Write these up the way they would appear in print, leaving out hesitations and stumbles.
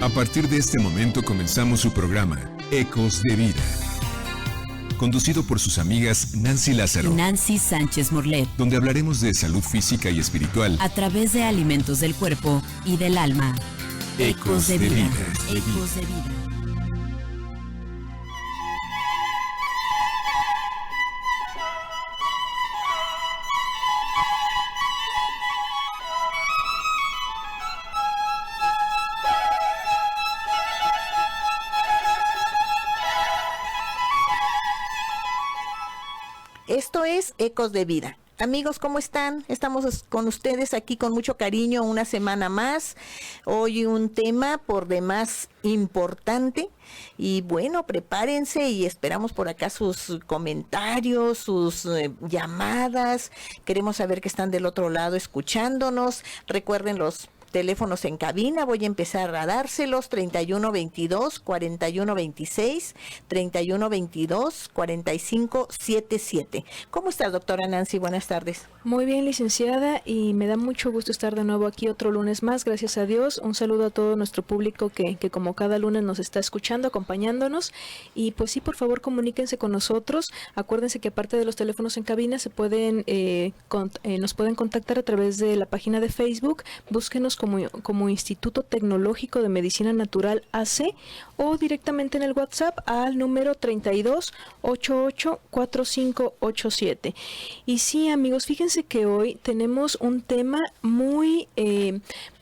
A partir de este momento comenzamos su programa, Ecos de Vida. Conducido por sus amigas Nancy Lázaro y Nancy Sánchez Morlet, donde hablaremos de salud física y espiritual a través de alimentos del cuerpo y del alma. Ecos de Vida. Ecos de Vida. Esto es Ecos de Vida. Amigos, ¿cómo están? Estamos con ustedes aquí con mucho cariño una semana más. Hoy un tema por demás importante. Y bueno, prepárense y esperamos por acá sus comentarios, sus llamadas. Queremos saber que están del otro lado escuchándonos. Recuerden los teléfonos en cabina, voy a empezar a dárselos: 3122-4126, 3122-4577. ¿Cómo estás, doctora Nancy? Buenas tardes. Muy bien, licenciada, y me da mucho gusto estar de nuevo aquí otro lunes más, gracias a Dios. Un saludo a todo nuestro público que como cada lunes nos está escuchando, acompañándonos, y pues sí, por favor, comuníquense con nosotros. Acuérdense que aparte de los teléfonos en cabina, se pueden nos pueden contactar a través de la página de Facebook. Búsquenos como Instituto Tecnológico de Medicina Natural AC, o directamente en el WhatsApp al número 32884587. Y sí, amigos, fíjense que hoy tenemos un tema muy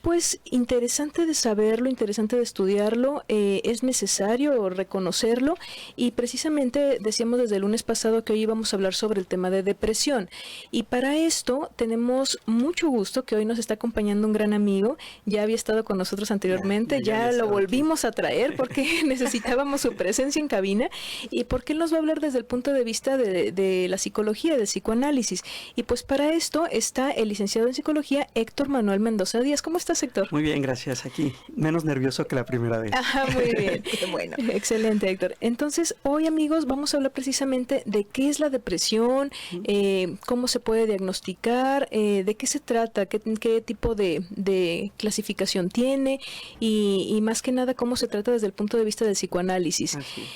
pues interesante de saberlo, interesante de estudiarlo. Es necesario reconocerlo, y precisamente decíamos desde el lunes pasado que hoy íbamos a hablar sobre el tema de depresión, y para esto tenemos mucho gusto que hoy nos está acompañando un gran amigo. Ya había estado con nosotros anteriormente, ya lo volvimos a traer porque necesitábamos su presencia en cabina, y porque él nos va a hablar desde el punto de vista de la psicología, del psicoanálisis. Y pues para esto está el licenciado en psicología Héctor Manuel Mendoza Díaz. ¿Cómo estás, Héctor? Muy bien, gracias. Aquí menos nervioso que la primera vez. Ajá, muy bien. Qué bueno. Excelente, Héctor. Entonces, hoy, amigos, vamos a hablar precisamente de qué es la depresión, cómo se puede diagnosticar, de qué se trata, qué tipo de clasificación tiene, y más que nada cómo se trata desde el punto de vista del psicoanálisis. Así es.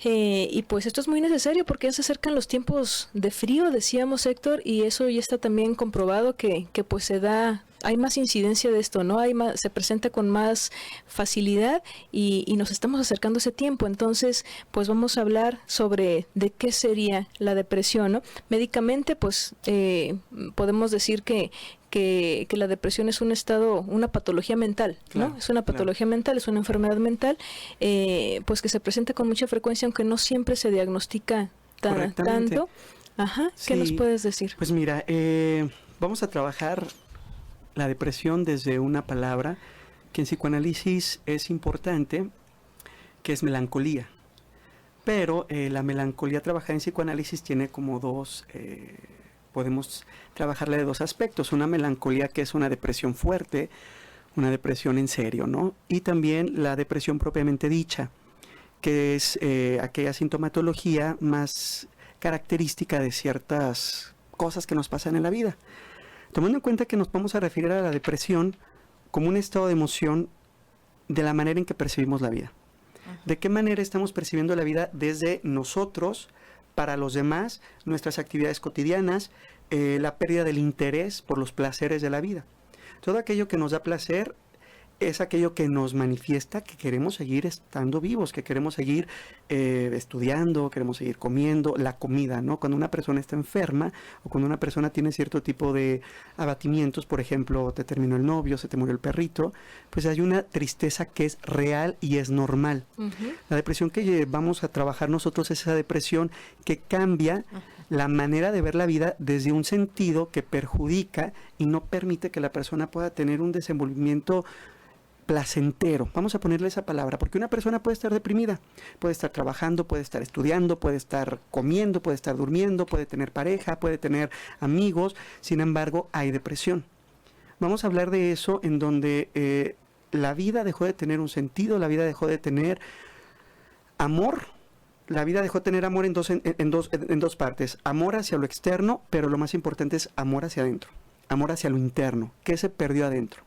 Y pues esto es muy necesario porque ya se acercan los tiempos de frío, decíamos, Héctor, y eso ya está también comprobado que pues se da, hay más incidencia de esto, ¿no? Se presenta con más facilidad, y nos estamos acercando a ese tiempo. Entonces, pues vamos a hablar sobre de qué sería la depresión, ¿no? Médicamente, pues podemos decir que la depresión es un estado, una patología mental, ¿no? Claro, es una patología mental, es una enfermedad mental, pues que se presenta con mucha frecuencia, aunque no siempre se diagnostica tanto. Ajá, ¿qué Sí, nos puedes decir? Pues mira, vamos a trabajar la depresión desde una palabra que en psicoanálisis es importante, que es melancolía. Pero la melancolía trabajada en psicoanálisis tiene como dos... podemos trabajarla de dos aspectos: una melancolía que es una depresión fuerte, una depresión en serio, ¿no? Y también la depresión propiamente dicha, que es aquella sintomatología más característica de ciertas cosas que nos pasan en la vida. Tomando en cuenta que nos vamos a referir a la depresión como un estado de emoción de la manera en que percibimos la vida. ¿De qué manera estamos percibiendo la vida desde nosotros, para los demás, nuestras actividades cotidianas, la pérdida del interés por los placeres de la vida? Todo aquello que nos da placer es aquello que nos manifiesta que queremos seguir estando vivos, que queremos seguir estudiando, queremos seguir comiendo. La comida, ¿no? Cuando una persona está enferma, o cuando una persona tiene cierto tipo de abatimientos, por ejemplo, te terminó el novio, se te murió el perrito, pues hay una tristeza que es real y es normal. La depresión que vamos a trabajar nosotros es esa depresión que cambia la manera de ver la vida desde un sentido que perjudica y no permite que la persona pueda tener un desenvolvimiento placentero. Vamos a ponerle esa palabra, porque una persona puede estar deprimida, puede estar trabajando, puede estar estudiando, puede estar comiendo, puede estar durmiendo, puede tener pareja, puede tener amigos. Sin embargo, hay depresión. Vamos a hablar de eso, en donde la vida dejó de tener un sentido, la vida dejó de tener amor. La vida dejó de tener amor en dos partes: amor hacia lo externo, pero lo más importante es amor hacia adentro, amor hacia lo interno. ¿Qué se perdió adentro?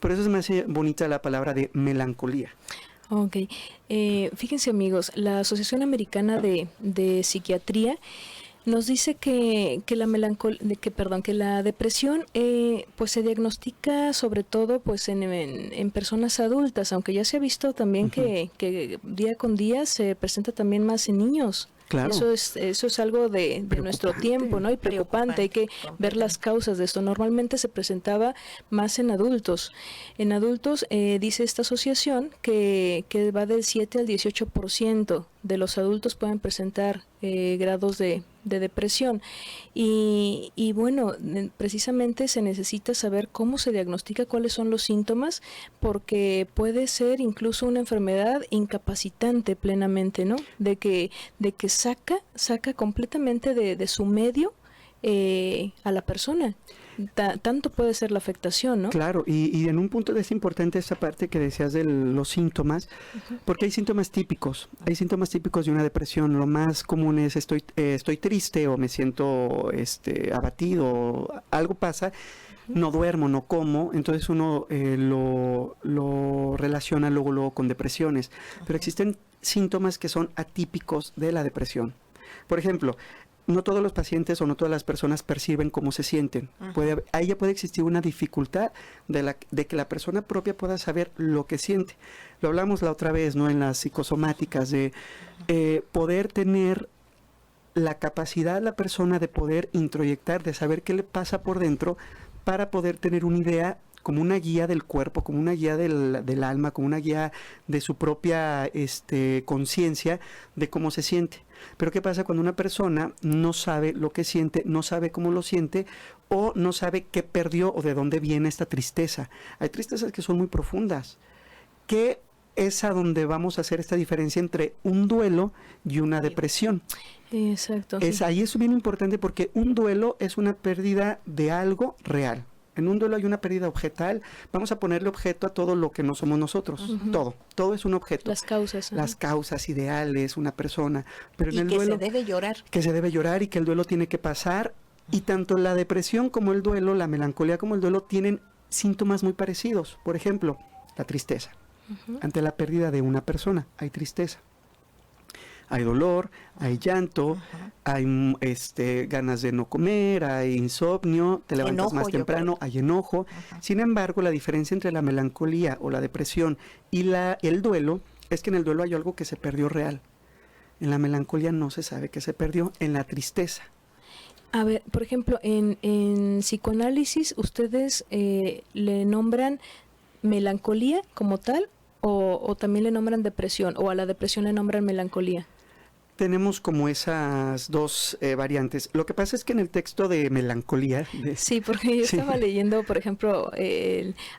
por eso es más bonita la palabra de melancolía. Ok. Fíjense, amigos, la Asociación Americana de Psiquiatría nos dice que la depresión pues se diagnostica sobre todo pues en personas adultas, aunque ya se ha visto también que día con día se presenta también más en niños. Claro. Eso es algo de nuestro tiempo, ¿no? Y preocupante. Hay que ver las causas de esto. Normalmente se presentaba más en adultos. En adultos, dice esta asociación que va del 7 al 18% de los adultos pueden presentar grados de depresión. Y bueno, precisamente se necesita saber cómo se diagnostica, cuáles son los síntomas, porque puede ser incluso una enfermedad incapacitante plenamente, ¿no? De que saca completamente de su medio a la persona. Tanto puede ser la afectación, ¿no? Claro, y en un punto es importante esa parte que decías de los síntomas, porque hay síntomas típicos de una depresión. Lo más común es estoy triste o me siento abatido, algo pasa, no duermo, no como, entonces uno lo relaciona luego con depresiones. Pero existen síntomas que son atípicos de la depresión. Por ejemplo, no todos los pacientes o no todas las personas perciben cómo se sienten. Ahí ya puede existir una dificultad de que la persona propia pueda saber lo que siente. Lo hablamos la otra vez, ¿no? En las psicosomáticas, de poder tener la capacidad la persona de poder introyectar, de saber qué le pasa por dentro, para poder tener una idea, como una guía del cuerpo, como una guía del alma, como una guía de su propia conciencia de cómo se siente. Pero ¿qué pasa cuando una persona no sabe lo que siente, no sabe cómo lo siente, o no sabe qué perdió o de dónde viene esta tristeza? Hay tristezas que son muy profundas, que es a donde vamos a hacer esta diferencia entre un duelo y una depresión. Exacto. Ahí es bien importante, porque un duelo es una pérdida de algo real. En un duelo hay una pérdida objetal. Vamos a ponerle objeto a todo lo que no somos nosotros. Todo es un objeto. Las causas. Las causas ideales, una persona. Pero en el duelo, se debe llorar. Que se debe llorar y que el duelo tiene que pasar. Y tanto la depresión como el duelo, la melancolía como el duelo, tienen síntomas muy parecidos. Por ejemplo, la tristeza. Ante la pérdida de una persona, hay tristeza. Hay dolor, hay llanto, hay ganas de no comer, hay insomnio, te levantas más temprano, hay enojo. Sin embargo, la diferencia entre la melancolía o la depresión y el duelo es que en el duelo hay algo que se perdió real. En la melancolía no se sabe qué se perdió, en la tristeza. A ver, por ejemplo, en psicoanálisis, ¿ustedes le nombran melancolía como tal o también le nombran depresión, o a la depresión le nombran melancolía? Tenemos como esas dos variantes. Lo que pasa es que en el texto de melancolía... Sí, porque yo estaba leyendo, por ejemplo,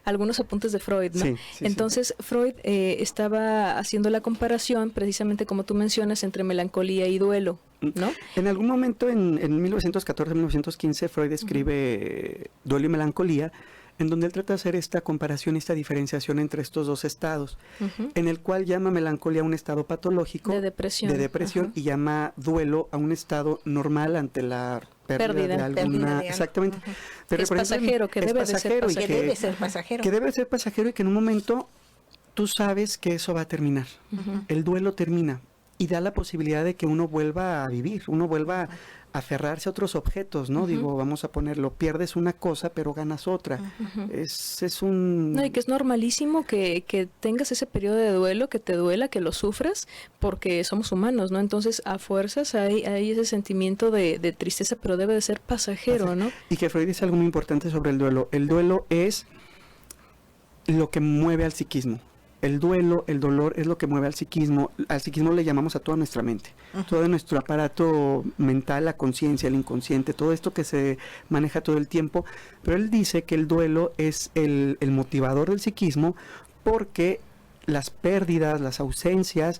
algunos apuntes de Freud, ¿no? Entonces, Freud estaba haciendo la comparación, precisamente como tú mencionas, entre melancolía y duelo, ¿no? En algún momento, en 1914-1915, Freud escribe Duelo y Melancolía, en donde él trata de hacer esta comparación, esta diferenciación entre estos dos estados, en el cual llama melancolía a un estado patológico de depresión y llama duelo a un estado normal ante la pérdida de alguna... Exactamente. Pero es pasajero, que debe ser pasajero. Que debe ser pasajero y que en un momento tú sabes que eso va a terminar. El duelo termina y da la posibilidad de que uno vuelva a vivir, uno vuelva a aferrarse a otros objetos, ¿no? Digo, vamos a ponerlo, pierdes una cosa pero ganas otra. Es un... No, y que es normalísimo que tengas ese periodo de duelo, que te duela, que lo sufras, porque somos humanos, ¿no? Entonces, a fuerzas hay ese sentimiento de tristeza, pero debe de ser pasajero, ¿no? Y que Freud dice algo muy importante sobre el duelo. El duelo es lo que mueve al psiquismo. El duelo, el dolor es lo que mueve al psiquismo. Al psiquismo le llamamos a toda nuestra mente, todo nuestro aparato mental, la conciencia, el inconsciente, todo esto que se maneja todo el tiempo. Pero él dice que el duelo es el motivador del psiquismo, porque las pérdidas, las ausencias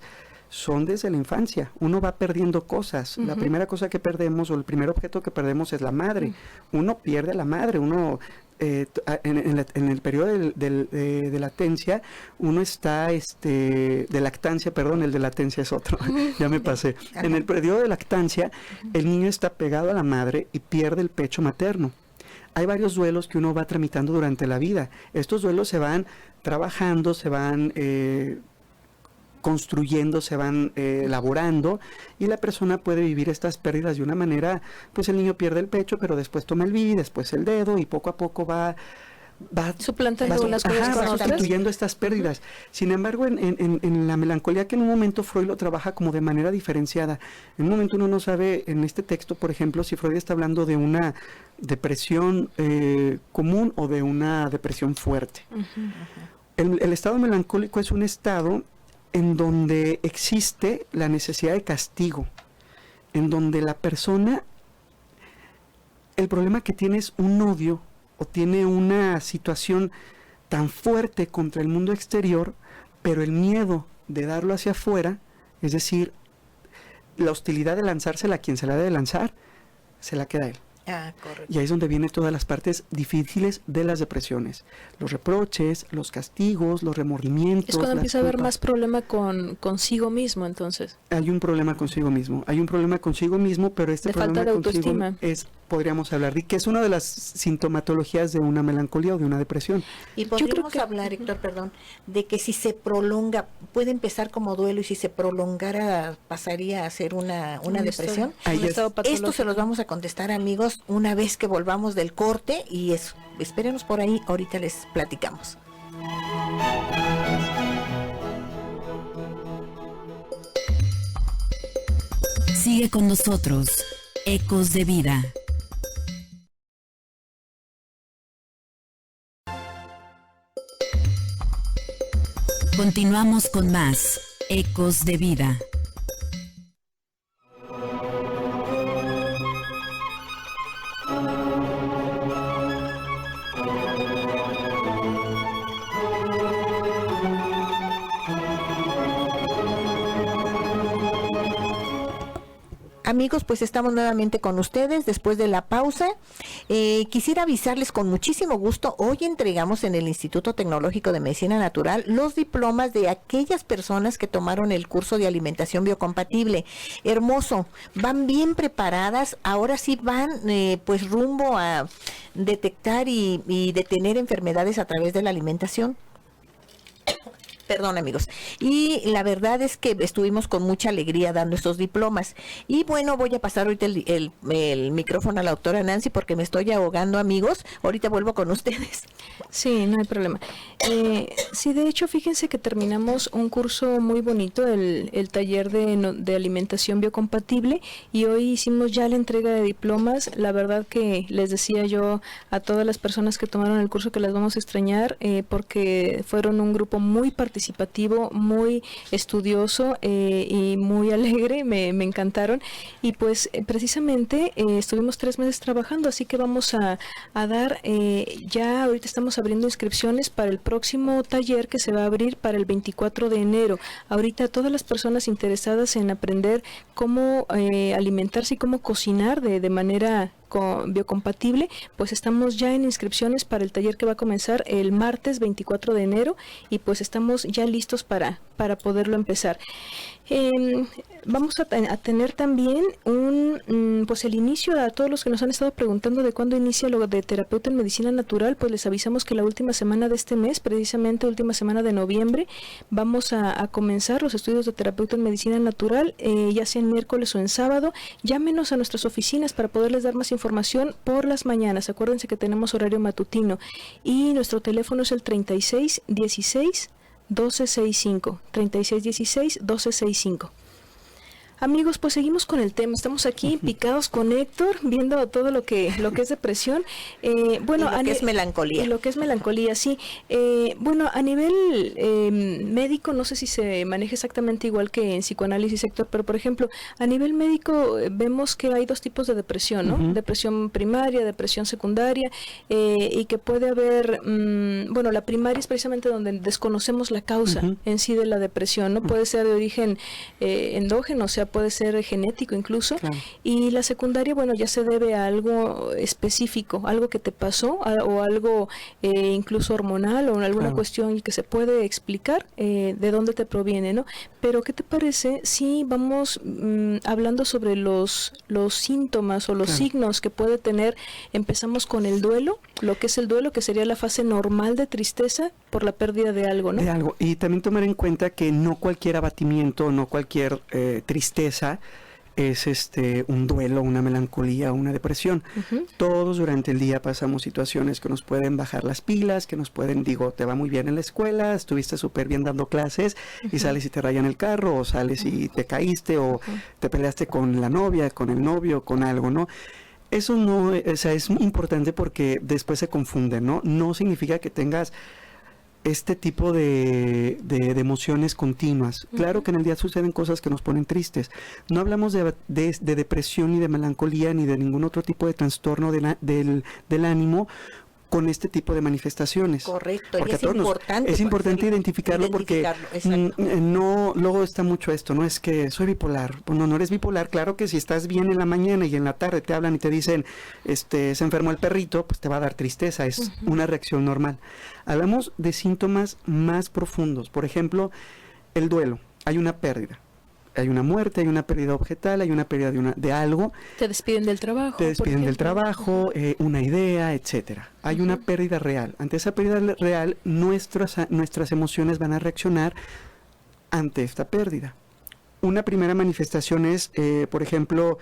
son desde la infancia. Uno va perdiendo cosas. La primera cosa que perdemos, o el primer objeto que perdemos, es la madre. Uno pierde a la madre, uno... en el periodo de latencia, uno está, de lactancia, perdón, el de latencia es otro, ya me pasé. En el periodo de lactancia, el niño está pegado a la madre y pierde el pecho materno. hay varios duelos que uno va tramitando durante la vida. Estos duelos se van trabajando, se van construyendo, se van elaborando, y la persona puede vivir estas pérdidas de una manera, pues el niño pierde el pecho, pero después toma el bibi, después el dedo, y poco a poco va suplantando unas cosas con otras, sustituyendo estas pérdidas. Sin embargo, en la melancolía, que en un momento Freud lo trabaja como de manera diferenciada. En un momento uno no sabe, en este texto, por ejemplo, si Freud está hablando de una depresión común o de una depresión fuerte. El estado melancólico es un estado en donde existe la necesidad de castigo, en donde la persona, el problema que tiene es un odio, o tiene una situación tan fuerte contra el mundo exterior, pero el miedo de darlo hacia afuera, es decir, la hostilidad de lanzársela a quien se la debe lanzar, se la queda a él. Correcto. Y ahí es donde vienen todas las partes difíciles de las depresiones. Los reproches, los castigos, los remordimientos. Es cuando las empieza a haber culpas. más problema consigo mismo, entonces. Hay un problema consigo mismo. Hay un problema consigo mismo, pero este De problema falta de consigo autoestima. podríamos hablar de que es una de las sintomatologías de una melancolía o de una depresión. Y podríamos hablar, Héctor, perdón, de que si se prolonga, puede empezar como duelo, y si se prolongara pasaría a ser una depresión. Esto se los vamos a contestar, amigos, una vez que volvamos del corte, y espérenos por ahí, ahorita les platicamos. Sigue con nosotros, Ecos de Vida. Continuamos con más Ecos de Vida. Amigos, pues estamos nuevamente con ustedes después de la pausa. Quisiera avisarles con muchísimo gusto, hoy entregamos en el Instituto Tecnológico de Medicina Natural los diplomas de aquellas personas que tomaron el curso de alimentación biocompatible. Hermoso, van bien preparadas, ahora sí van pues rumbo a detectar y detener enfermedades a través de la alimentación. Perdón, amigos. Y la verdad es que estuvimos con mucha alegría dando estos diplomas. Y bueno, voy a pasar ahorita el micrófono a la doctora Nancy porque me estoy ahogando, amigos. Ahorita vuelvo con ustedes. Sí, no hay problema. Sí, de hecho, fíjense que terminamos un curso muy bonito, el taller de alimentación biocompatible, y hoy hicimos ya la entrega de diplomas. La verdad que les decía yo a todas las personas que tomaron el curso que las vamos a extrañar, porque fueron un grupo muy participativo, muy estudioso y muy alegre, me encantaron, y pues precisamente estuvimos 3 meses trabajando, así que vamos a dar, ya ahorita estamos abriendo inscripciones para el próximo taller que se va a abrir para el 24 de enero. Ahorita todas las personas interesadas en aprender cómo alimentarse y cómo cocinar de manera biocompatible, pues estamos ya en inscripciones para el taller que va a comenzar el martes 24 de enero, y pues estamos ya listos para poderlo empezar. Vamos a tener también pues el inicio, a todos los que nos han estado preguntando de cuándo inicia lo de terapeuta en medicina natural, pues les avisamos que la última semana de este mes, precisamente última semana de noviembre, vamos a comenzar los estudios de terapeuta en medicina natural, ya sea en miércoles o en sábado. Llámenos a nuestras oficinas para poderles dar más información por las mañanas. Acuérdense que tenemos horario matutino, y nuestro teléfono es el 3616 1265, 3616 1265. Amigos, pues seguimos con el tema. Estamos aquí picados con Héctor, viendo todo lo que es depresión. Bueno, y lo que es melancolía. Y lo que es melancolía, sí. Bueno, a nivel médico, no sé si se maneja exactamente igual que en psicoanálisis, Héctor, pero por ejemplo, a nivel médico vemos que hay 2 tipos de depresión, ¿no? Depresión primaria, depresión secundaria, y que puede haber, bueno, la primaria es precisamente donde desconocemos la causa en sí de la depresión, ¿no? Puede ser de origen endógeno, o sea, puede ser genético incluso. Claro. Y la secundaria, bueno, ya se debe a algo específico, algo que te pasó o algo incluso hormonal o alguna cuestión que se puede explicar de dónde te proviene, ¿no? Pero ¿qué te parece si vamos hablando sobre los síntomas o los signos que puede tener? Empezamos con el duelo, lo que es el duelo, que sería la fase normal de tristeza por la pérdida de algo, ¿no? De algo. Y también tomar en cuenta que no cualquier abatimiento, no cualquier tristeza es un duelo, una melancolía, una depresión. Todos durante el día pasamos situaciones que nos pueden bajar las pilas, que nos pueden, te va muy bien en la escuela, estuviste súper bien dando clases y sales y te rayan el carro, o sales y te caíste, o te peleaste con la novia, con el novio, con algo, ¿no? Eso no, es muy importante porque después se confunde, ¿no? No significa que tengas este tipo de emociones continuas. Claro que en el día suceden cosas que nos ponen tristes. No hablamos de depresión, ni de melancolía, ni de ningún otro tipo de trastorno del ánimo con este tipo de manifestaciones. Correcto, porque y es importante identificarlo porque no, luego está mucho esto, no es que soy bipolar. Bueno, no eres bipolar. Claro que si estás bien en la mañana y en la tarde te hablan y te dicen se enfermó el perrito, pues te va a dar tristeza, es una reacción normal. Hablamos de síntomas más profundos, por ejemplo, el duelo. Hay una pérdida, hay una muerte, hay una pérdida objetal, hay una pérdida de algo. Te despiden del trabajo. Te despiden del trabajo, una idea, etcétera. Hay una pérdida real. Ante esa pérdida real, nuestras emociones van a reaccionar ante esta pérdida. Una primera manifestación es, por ejemplo,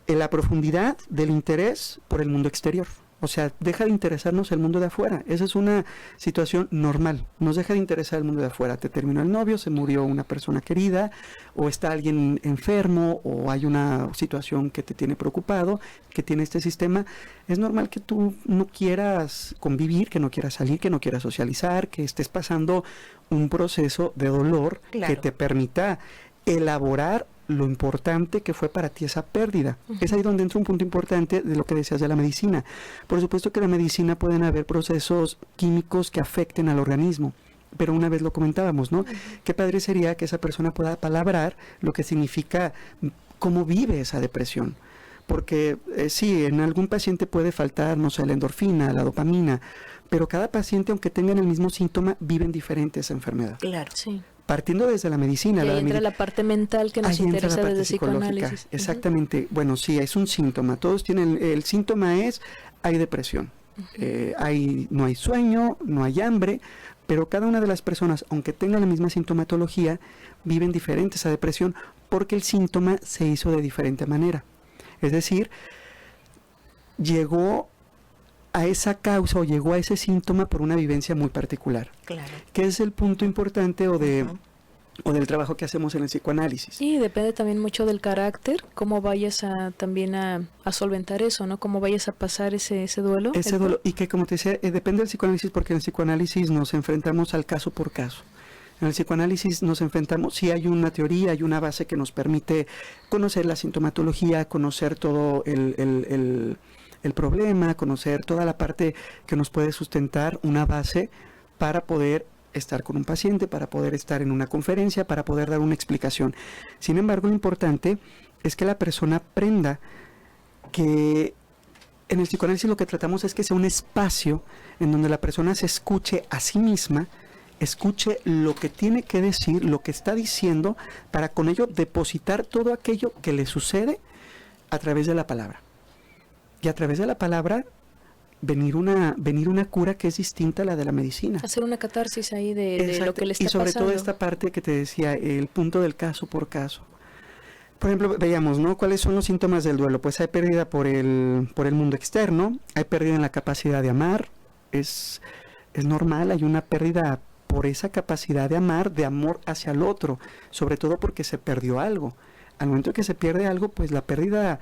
la profundidad del interés por el mundo exterior. O sea, deja de interesarnos el mundo de afuera. Esa es una situación normal. Nos deja de interesar el mundo de afuera. Te terminó el novio, se murió una persona querida, o está alguien enfermo, o hay una situación que te tiene preocupado, que tiene este sistema. Es normal que tú no quieras convivir, que no quieras salir, que no quieras socializar, que estés pasando un proceso de dolor que te permita elaborar lo importante que fue para ti esa pérdida. Es ahí donde entra un punto importante de lo que decías de la medicina. Por supuesto que en la medicina pueden haber procesos químicos que afecten al organismo, pero una vez lo comentábamos, ¿no? Qué padre sería que esa persona pueda palabrar lo que significa, cómo vive esa depresión. Porque sí, en algún paciente puede faltar, no sé, la endorfina, la dopamina, pero cada paciente, aunque tengan el mismo síntoma, viven diferente esa enfermedad. Claro. Sí. Partiendo desde la medicina. Y ahí entra la parte mental que nos interesa desde psicoanálisis. Exactamente. Bueno, sí, es un síntoma. Todos tienen, el síntoma hay depresión. No hay sueño, no hay hambre, pero cada una de las personas, aunque tenga la misma sintomatología, viven diferente esa depresión porque el síntoma se hizo de diferente manera. Es decir, llegó a esa causa o llegó a ese síntoma por una vivencia muy particular. Claro. Que es el punto importante o del trabajo que hacemos en el psicoanálisis. Sí, depende también mucho del carácter, cómo vayas también a solventar eso, ¿no? Cómo vayas a pasar ese duelo. Ese duelo, y que como te decía, depende del psicoanálisis porque en el psicoanálisis nos enfrentamos al caso por caso. En el psicoanálisis nos enfrentamos, sí hay una teoría, hay una base que nos permite conocer la sintomatología, conocer todo el problema, conocer toda la parte que nos puede sustentar, una base para poder estar con un paciente, para poder estar en una conferencia, para poder dar una explicación. Sin embargo, lo importante es que la persona aprenda que en el psicoanálisis lo que tratamos es que sea un espacio en donde la persona se escuche a sí misma, escuche lo que tiene que decir, lo que está diciendo, para con ello depositar todo aquello que le sucede a través de la palabra. Y a través de la palabra venir una cura que es distinta a la de la medicina. Hacer una catarsis ahí de lo que le está pasando. Y sobre todo esta parte que te decía, el punto del caso por caso. Por ejemplo, veíamos, ¿no? ¿Cuáles son los síntomas del duelo? Pues hay pérdida por el mundo externo, hay pérdida en la capacidad de amar, es normal, hay una pérdida por esa capacidad de amar, de amor hacia el otro, sobre todo porque se perdió algo. Al momento que se pierde algo, pues la pérdida...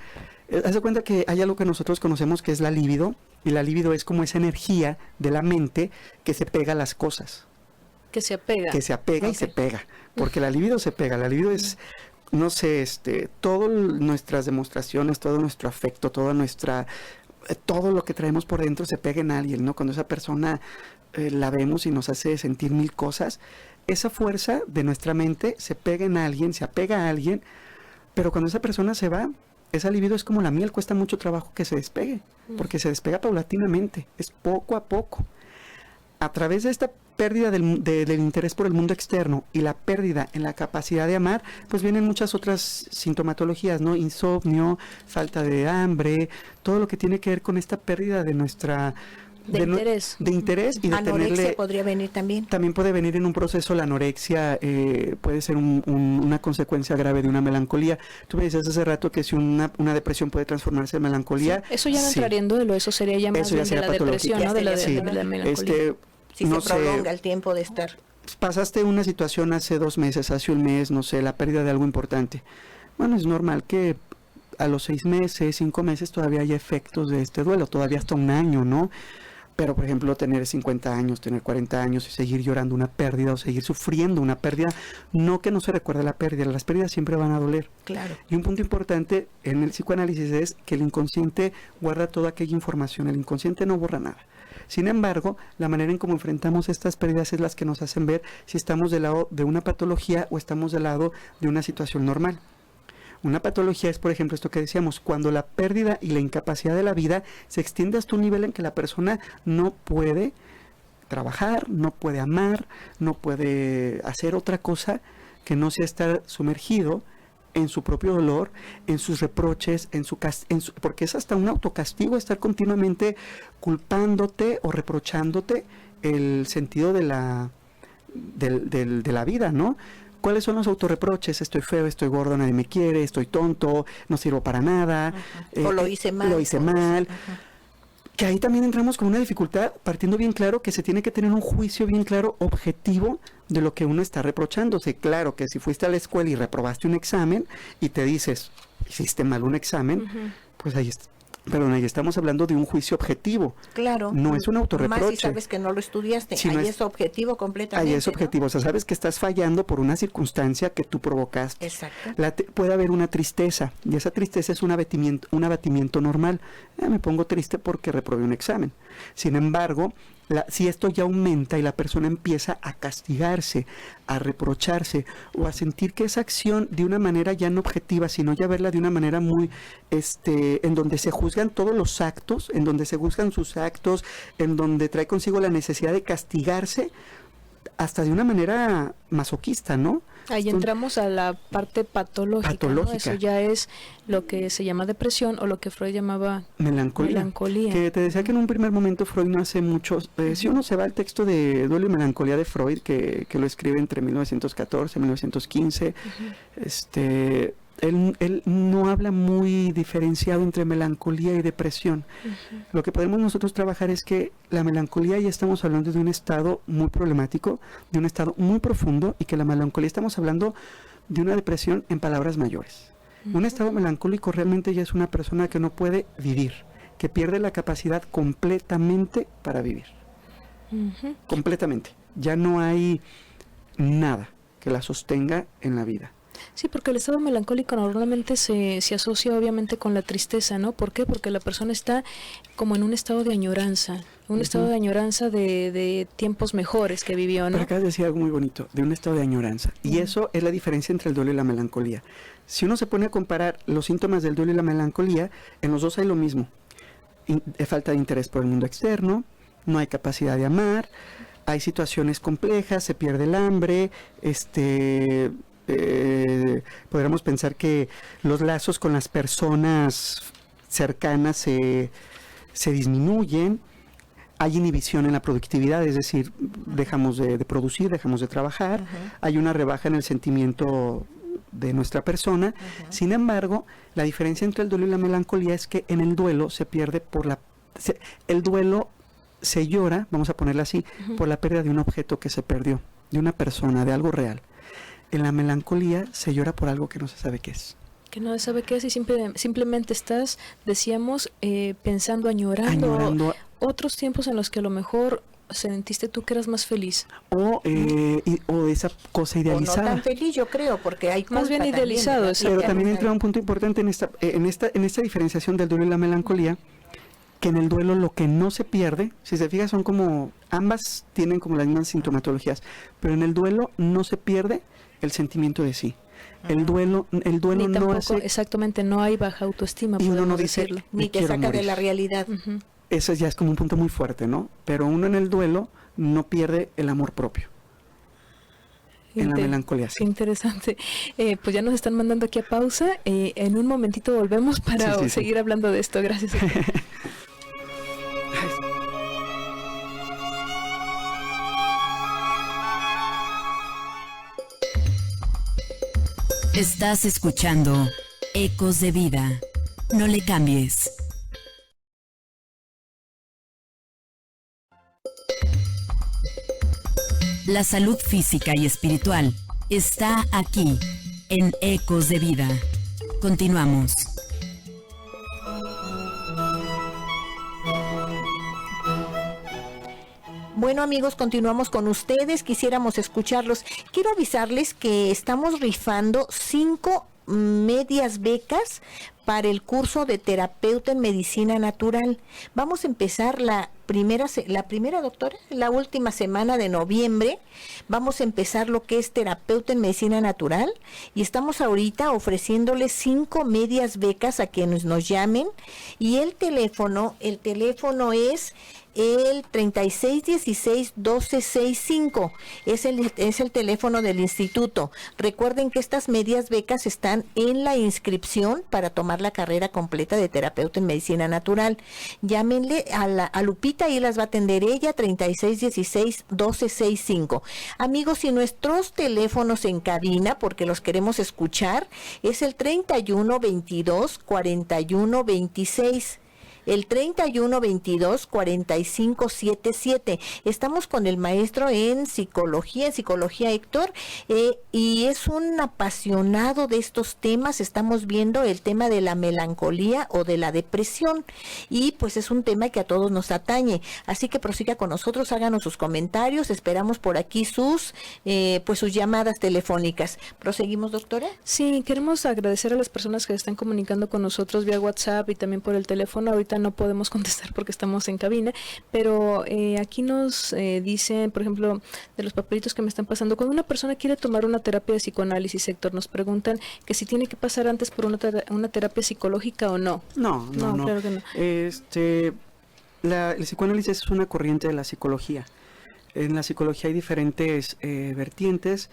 Haz de cuenta que hay algo que nosotros conocemos que es la libido, y la libido es como esa energía de la mente que se pega a las cosas. Que se apega. Que se apega y se pega, porque la libido se pega, la libido es, no sé, todas nuestras demostraciones, todo nuestro afecto, todo lo que traemos por dentro se pega en alguien, ¿no? Cuando esa persona la vemos y nos hace sentir mil cosas, esa fuerza de nuestra mente se pega en alguien, se apega a alguien, Pero cuando esa persona se va, esa libido es como la miel, cuesta mucho trabajo que se despegue, porque se despega paulatinamente, es poco a poco. A través de esta pérdida del interés por el mundo externo y la pérdida en la capacidad de amar, pues vienen muchas otras sintomatologías, ¿no? Insomnio, falta de hambre, todo lo que tiene que ver con esta pérdida de nuestra... interés. De interés y de Anorexia tenerle... podría venir también. También puede venir en un proceso la anorexia, puede ser una consecuencia grave de una melancolía. Tú me decías hace rato que si una depresión puede transformarse en melancolía. Sí, eso ya no entraría en duelo, eso sería ya más bien de la depresión, ¿no? De la melancolía. Si no se prolonga el tiempo de estar. Pasaste una situación hace 2 meses, hace un mes, no sé, la pérdida de algo importante. Bueno, es normal que a los 6 meses, 5 meses todavía haya efectos de este duelo, todavía hasta 1 año, ¿no? Pero, por ejemplo, tener 50 años, tener 40 años y seguir llorando una pérdida o seguir sufriendo una pérdida, no que no se recuerde la pérdida, las pérdidas siempre van a doler. Claro. Y un punto importante en el psicoanálisis es que el inconsciente guarda toda aquella información, el inconsciente no borra nada. Sin embargo, la manera en cómo enfrentamos estas pérdidas es las que nos hacen ver si estamos del lado de una patología o estamos del lado de una situación normal. Una patología es, por ejemplo, esto que decíamos, cuando la pérdida y la incapacidad de la vida se extiende hasta un nivel en que la persona no puede trabajar, no puede amar, no puede hacer otra cosa que no sea estar sumergido en su propio dolor, en sus reproches, porque es hasta un autocastigo estar continuamente culpándote o reprochándote el sentido de la vida, ¿no? ¿Cuáles son los autorreproches? Estoy feo, estoy gordo, nadie me quiere, estoy tonto, no sirvo para nada. O lo hice mal. Lo hice mal. Que ahí también entramos con una dificultad, partiendo bien claro que se tiene que tener un juicio bien claro, objetivo, de lo que uno está reprochándose. Claro que si fuiste a la escuela y reprobaste un examen y te dices, hiciste mal un examen, pues ahí está. Perdón, ahí estamos hablando de un juicio objetivo. Claro. No es un autorreproche. Más si sabes que no lo estudiaste. Si ahí no es objetivo completamente. Ahí es objetivo. ¿No? O sea, sabes que estás fallando por una circunstancia que tú provocaste. Exacto. Puede haber una tristeza. Y esa tristeza es un abatimiento normal. Me pongo triste porque reprobé un examen. Sin embargo, si esto ya aumenta y la persona empieza a castigarse, a reprocharse o a sentir que esa acción de una manera ya no objetiva, sino ya verla de una manera muy, en donde se juzgan todos los actos, en donde se juzgan sus actos, en donde trae consigo la necesidad de castigarse, hasta de una manera masoquista, ¿no? Ahí entramos a la parte patológica, ¿no? Eso ya es lo que se llama depresión o lo que Freud llamaba melancolía. Que te decía que en un primer momento Freud no hace mucho. Si uno se va al texto de Duelo y Melancolía de Freud, que lo escribe entre 1914 y 1915, él no habla muy diferenciado entre melancolía y depresión. Lo que podemos nosotros trabajar es que la melancolía ya estamos hablando de un estado muy problemático, de un estado muy profundo, y que la melancolía estamos hablando de una depresión en palabras mayores. Un estado melancólico realmente ya es una persona que no puede vivir, que pierde la capacidad completamente para vivir. Completamente. Ya no hay nada que la sostenga en la vida. Sí, porque el estado melancólico normalmente se asocia obviamente con la tristeza, ¿no? ¿Por qué? Porque la persona está como en un estado de añoranza, estado de añoranza de tiempos mejores que vivió, ¿no? Pero acá decía algo muy bonito, de un estado de añoranza. Y eso es la diferencia entre el duelo y la melancolía. Si uno se pone a comparar los síntomas del duelo y la melancolía, en los dos hay lo mismo. Falta de interés por el mundo externo, no hay capacidad de amar, hay situaciones complejas, se pierde el hambre, podríamos pensar que los lazos con las personas cercanas se disminuyen, hay inhibición en la productividad, es decir, dejamos de producir, dejamos de trabajar, hay una rebaja en el sentimiento de nuestra persona. Sin embargo, la diferencia entre el duelo y la melancolía es que en el duelo se pierde el duelo se llora, vamos a ponerlo así, por la pérdida de un objeto que se perdió, de una persona, de algo real. En la melancolía se llora por algo que no se sabe qué es. Que no se sabe qué es y simplemente estás, decíamos, pensando, añorando otros tiempos en los que a lo mejor sentiste tú que eras más feliz. O esa cosa idealizada. O no tan feliz, yo creo, porque hay más bien idealizado. Pero también entra un punto importante en esta diferenciación del duelo y la melancolía, que en el duelo lo que no se pierde, si se fija, son como, ambas tienen como las mismas sintomatologías, pero en el duelo no se pierde el sentimiento de sí. El duelo Ni no tampoco, hace... exactamente, no hay baja autoestima, Y uno podemos no dice, decirlo. Ni te quiero saca de morir. la realidad. Ujú. Eso ya es como un punto muy fuerte, ¿no? Pero uno en el duelo no pierde el amor propio. En la melancolía, Qué sí. interesante. Pues ya nos están mandando aquí a pausa. En un momentito volvemos para Sí. seguir hablando de esto. Gracias. Estás escuchando Ecos de Vida. No le cambies. La salud física y espiritual está aquí, en Ecos de Vida. Continuamos. Bueno, amigos, continuamos con ustedes. Quisiéramos escucharlos. Quiero avisarles que estamos rifando 5 medias becas para el curso de terapeuta en medicina natural. Vamos a empezar la primera, doctora, la última semana de noviembre. Vamos a empezar lo que es terapeuta en medicina natural y estamos ahorita ofreciéndoles 5 medias becas a quienes nos llamen, y el teléfono es el 3616-1265, es el teléfono del instituto. Recuerden que estas medias becas están en la inscripción para tomar la carrera completa de terapeuta en medicina natural. Llámenle a Lupita, y las va a atender ella, 3616-1265. Amigos, y nuestros teléfonos en cabina, porque los queremos escuchar, es el 3122-4126. El 3122-4577. Estamos con el maestro en psicología Héctor, y es un apasionado de estos temas. Estamos viendo el tema de la melancolía o de la depresión, y pues es un tema que a todos nos atañe. Así que prosiga con nosotros, háganos sus comentarios, esperamos por aquí sus llamadas telefónicas. ¿Proseguimos, doctora? Sí, queremos agradecer a las personas que se están comunicando con nosotros vía WhatsApp y también por el teléfono. Ahorita no podemos contestar porque estamos en cabina, pero aquí nos dicen, por ejemplo, de los papelitos que me están pasando, cuando una persona quiere tomar una terapia de psicoanálisis, Héctor, nos preguntan que si tiene que pasar antes por una terapia psicológica o no. No. Claro que no. El psicoanálisis es una corriente de la psicología. En la psicología hay diferentes vertientes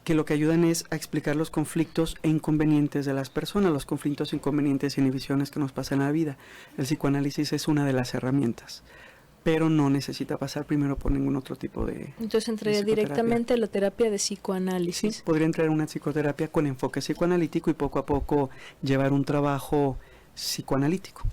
que lo que ayudan es a explicar los conflictos e inconvenientes de las personas, los conflictos, inconvenientes y inhibiciones que nos pasan en la vida. El psicoanálisis es una de las herramientas, pero no necesita pasar primero por ningún otro tipo de... Entonces entraría directamente a la terapia de psicoanálisis. Sí, podría entrar en una psicoterapia con enfoque psicoanalítico y poco a poco llevar un trabajo psicoanalítico.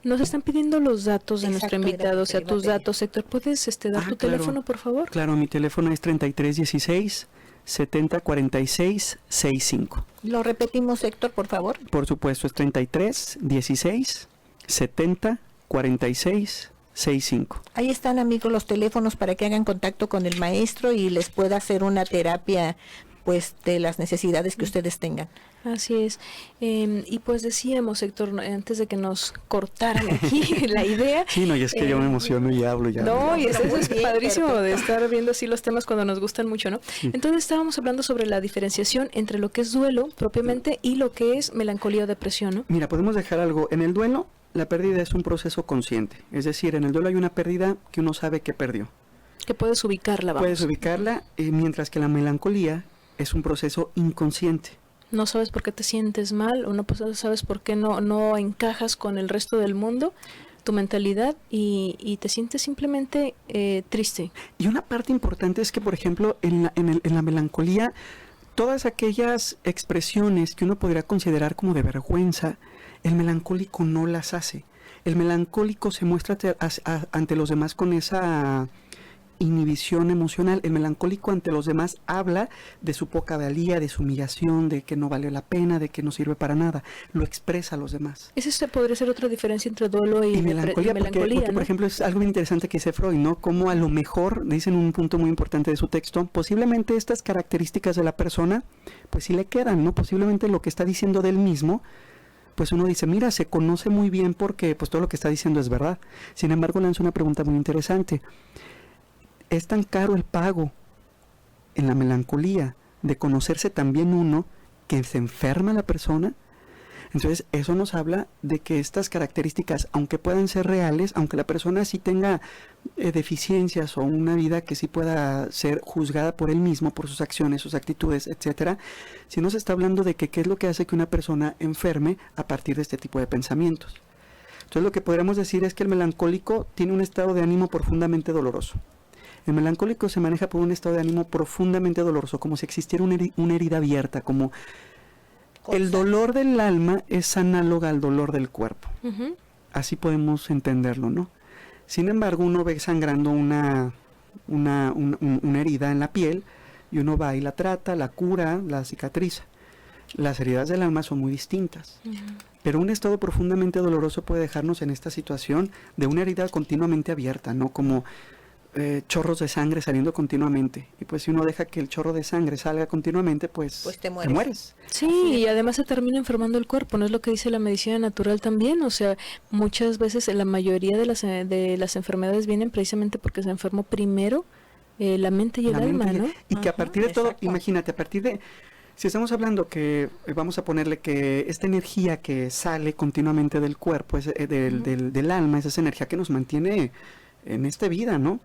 Nos están pidiendo los datos de nuestro Exacto, invitado, o sea, era lo que tus iba a datos, Héctor. ¿Puedes dar tu claro. teléfono, por favor? Claro, mi teléfono es 3316-7046-65. Lo repetimos, Héctor, por favor. Por supuesto, es 3316-7046-65. Ahí están, amigos, los teléfonos para que hagan contacto con el maestro y les pueda hacer una terapia, pues, de las necesidades que ustedes tengan. Así es. Y pues decíamos, Héctor, antes de que nos cortaran aquí la idea. Sí, no, y es que yo me emociono y hablo ya. No, y eso Muy es bien, padrísimo perfecto. de estar viendo así los temas cuando nos gustan mucho, ¿no? Sí. Entonces estábamos hablando sobre la diferenciación entre lo que es duelo propiamente y lo que es melancolía o depresión, ¿no? Mira, podemos dejar algo. En el duelo, la pérdida es un proceso consciente. Es decir, en el duelo hay una pérdida que uno sabe que perdió. Que puedes ubicarla, vamos. Puedes ubicarla, mientras que la melancolía es un proceso inconsciente. No sabes por qué te sientes mal, o no sabes por qué no encajas con el resto del mundo, tu mentalidad, y te sientes simplemente triste. Y una parte importante es que, por ejemplo, en la melancolía, todas aquellas expresiones que uno podría considerar como de vergüenza, el melancólico no las hace. El melancólico se muestra ante los demás con esa inhibición emocional. El melancólico ante los demás habla de su poca valía, de su humillación, de que no vale la pena, de que no sirve para nada. Lo expresa a los demás. Esa podría ser otra diferencia entre duelo y melancolía, porque, ¿no? por ejemplo, es algo bien interesante que dice Freud, ¿no? Como a lo mejor, dicen un punto muy importante de su texto, posiblemente estas características de la persona, pues sí le quedan, ¿no? Posiblemente lo que está diciendo de él mismo, pues uno dice, mira, se conoce muy bien porque pues todo lo que está diciendo es verdad. Sin embargo, lanza una pregunta muy interesante. ¿Es tan caro el pago en la melancolía de conocerse también uno que se enferma la persona. Entonces, eso nos habla de que estas características, aunque puedan ser reales, aunque la persona sí tenga deficiencias o una vida que sí pueda ser juzgada por él mismo, por sus acciones, sus actitudes, etcétera, sí nos está hablando de que qué es lo que hace que una persona enferme a partir de este tipo de pensamientos. Entonces, lo que podríamos decir es que el melancólico tiene un estado de ánimo profundamente doloroso. El melancólico se maneja por un estado de ánimo profundamente doloroso, como si existiera una herida abierta, como el dolor del alma es análoga al dolor del cuerpo. Uh-huh. Así podemos entenderlo, ¿no? Sin embargo, uno ve sangrando una herida en la piel y uno va y la trata, la cura, la cicatriza. Las heridas del alma son muy distintas. Uh-huh. Pero un estado profundamente doloroso puede dejarnos en esta situación de una herida continuamente abierta, ¿no? Como chorros de sangre saliendo continuamente. Y pues si uno deja que el chorro de sangre salga continuamente, pues te mueres. Sí, y además se termina enfermando el cuerpo, ¿no es lo que dice la medicina natural también? O sea, muchas veces la mayoría de las enfermedades vienen precisamente porque se enfermó primero la mente y el alma, ¿no? Y que a partir de todo, imagínate, a partir de... Si estamos hablando que, vamos a ponerle que esta energía que sale continuamente del cuerpo, del alma, es esa energía que nos mantiene en esta vida, ¿no?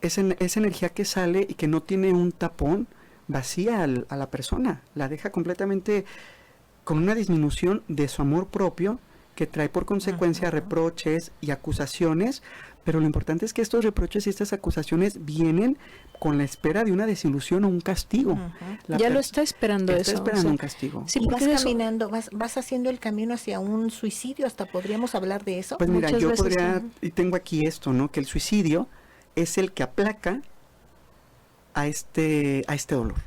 Esa energía que sale y que no tiene un tapón, vacía a la persona, la deja completamente con una disminución de su amor propio, que trae por consecuencia reproches y acusaciones, pero lo importante es que estos reproches y estas acusaciones vienen con la espera de una desilusión o un castigo. Ya lo está esperando eso. Está esperando un castigo. Sí, y vas caminando, vas haciendo el camino hacia un suicidio, hasta podríamos hablar de eso. Pues mira, yo podría, y tengo aquí esto, ¿no? Que el suicidio es el que aplaca a este dolor.